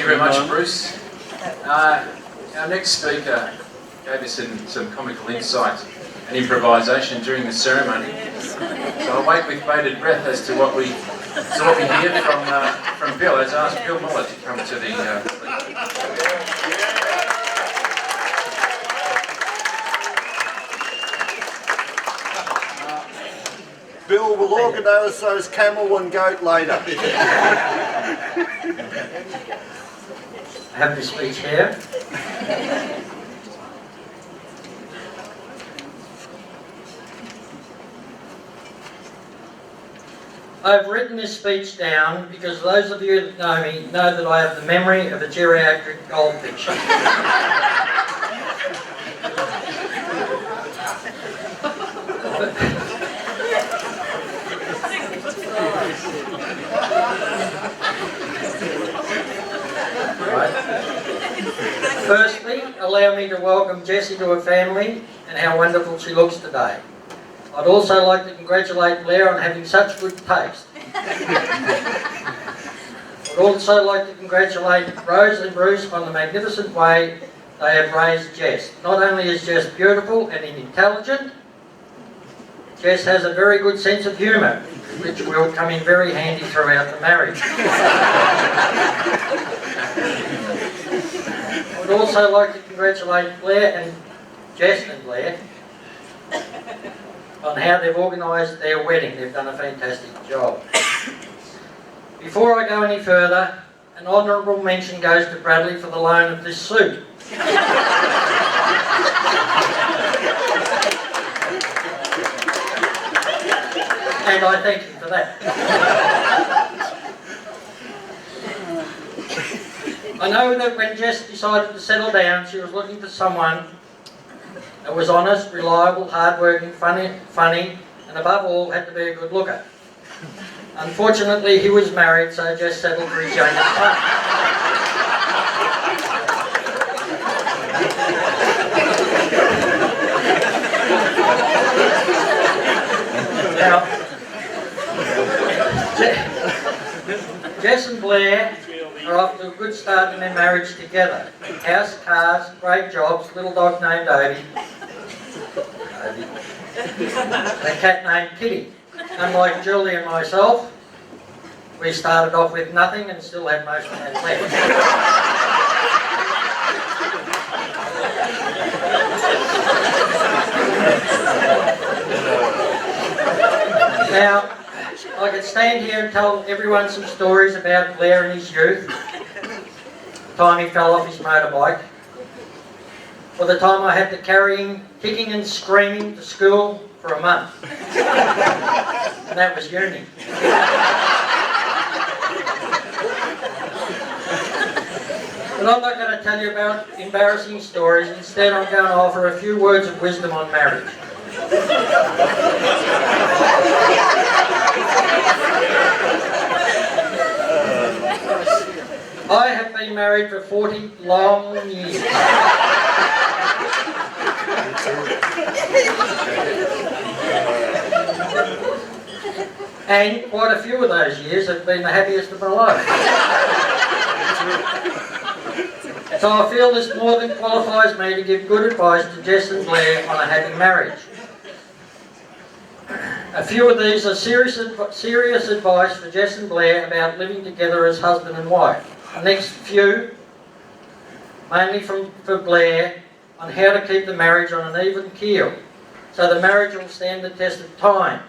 very much, Bruce. Our next speaker gave us some comical insight and improvisation during the ceremony. So I'll wait with bated breath as to what we hear from Bill. Let's ask Bill Muller to come to the. Bill will organise those camel and goat later. I have the speech here. I've written this speech down because those of you that know me know that I have the memory of a geriatric goldfish. Firstly, allow me to welcome Jessie to her family and how wonderful she looks today. I'd also like to congratulate Blair on having such good taste. I'd also like to congratulate Rose and Bruce on the magnificent way they have raised Jess. Not only is Jess beautiful and intelligent, Jess has a very good sense of humour, which will come in very handy throughout the marriage. I'd also like to congratulate Blair and Jess and Blair on how they've organised their wedding. They've done a fantastic job. Before I go any further, an honourable mention goes to Bradley for the loan of this suit. And I thank you for that. I know that when Jess decided to settle down, she was looking for someone that was honest, reliable, hard-working, funny, and above all, had to be a good looker. Unfortunately, he was married, so Jess settled for his youngest son. Now, Jess and Blair are off to a good start in their marriage together. House, cars, great jobs, little dog named Obi. A cat named Kitty. Unlike Julie and myself, we started off with nothing and still have most of that left. Now, I could stand here and tell everyone some stories about Blair in his youth, the time he fell off his motorbike, or the time I had to carry him kicking and screaming to school for a month. And that was uni. But I'm not going to tell you about embarrassing stories. Instead, I'm going to offer a few words of wisdom on marriage. I have been married for 40 long years. And quite a few of those years have been the happiest of my life. So I feel this more than qualifies me to give good advice to Jess and Blair on a happy marriage. A few of these are serious advice for Jess and Blair about living together as husband and wife. The next few, mainly for Blair, on how to keep the marriage on an even keel, so the marriage will stand the test of time.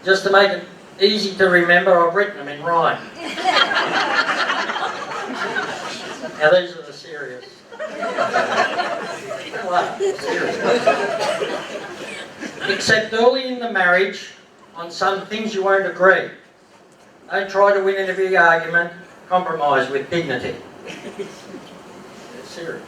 Just to make it easy to remember, I've written them in rhyme. Now these are the serious. Except early in the marriage, on some things you won't agree. Don't try to win every argument. Compromise with dignity. It's serious.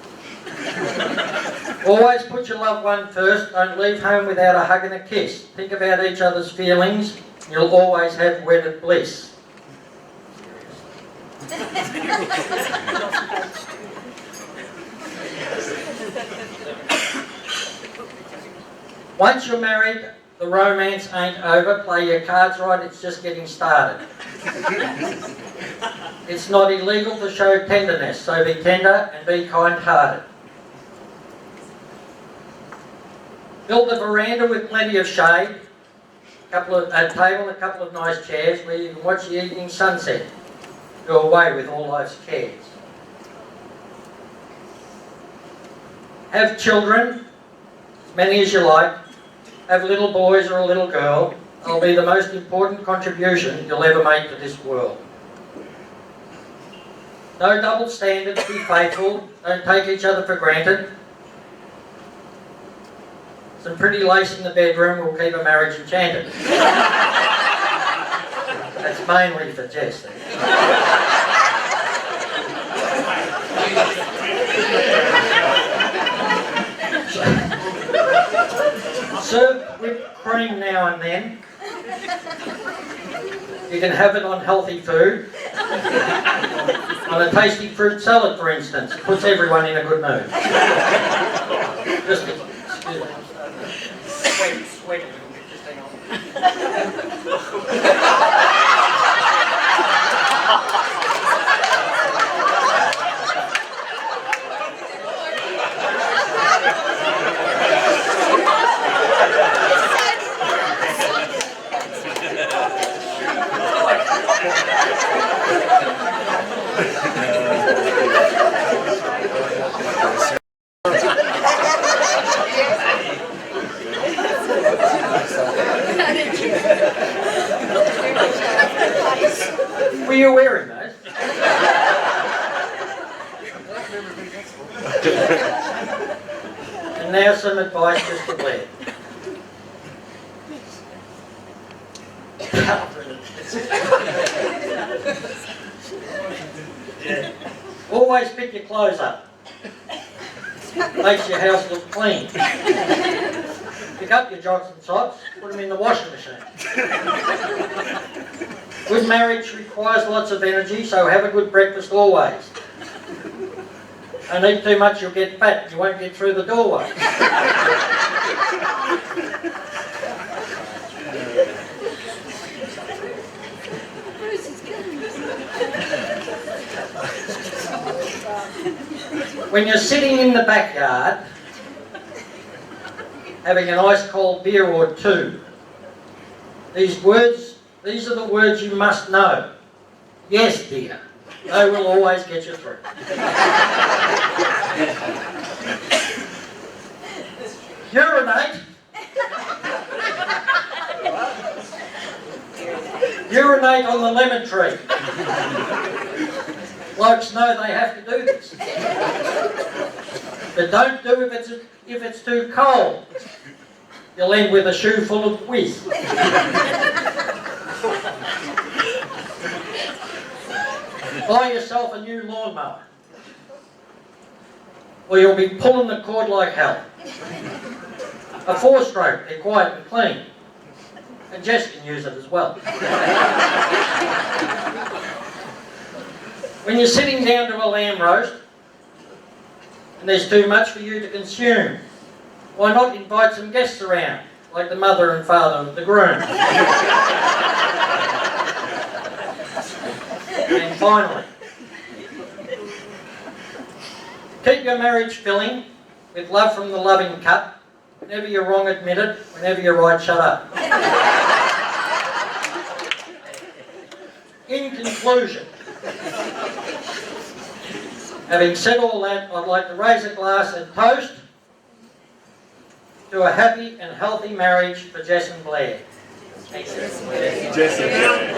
Always put your loved one first. Don't leave home without a hug and a kiss. Think about each other's feelings. You'll always have wedded bliss. Once you're married, the romance ain't over. Play your cards right, it's just getting started. It's not illegal to show tenderness, so be tender and be kind-hearted. Build a veranda with plenty of shade, a table, a couple of nice chairs where you can watch the evening sunset. Do away with all life's cares. Have children, as many as you like. Have little boys or a little girl. They'll be the most important contribution you'll ever make to this world. No double standards, be faithful, don't take each other for granted. Some pretty lace in the bedroom will keep a marriage enchanted. That's mainly for Jess. Serve whipped cream now and then. You can have it on healthy food. On a tasty fruit salad, for instance. It puts everyone in a good mood. Just sweat. Just hang on. Were you wearing those? And now some advice just to Blair. Always pick your clothes up. Makes your house look clean. Pick up your jocks and socks, put them in the washing machine. Good marriage requires lots of energy, so have a good breakfast always. Don't eat too much, you'll get fat, you won't get through the doorway. When you're sitting in the backyard, having an ice cold beer or two, these are the words you must know. Yes, dear. They will always get you through. Urinate. Urinate on the lemon tree. Blokes know they have to do this. But don't do if it's too cold. You'll end with a shoe full of whiz. Buy yourself a new lawnmower, or you'll be pulling the cord like hell. A 4-stroke, they're quiet and clean. And Jess can use it as well. When you're sitting down to a lamb roast, and there's too much for you to consume, why not invite some guests around, like the mother and father of the groom? And finally, keep your marriage filling with love from the loving cup. Whenever you're wrong, admit it. Whenever you're right, shut up. In conclusion, having said all that, I'd like to raise a glass and toast to a happy and healthy marriage for Jess and Blair. Jess and Blair.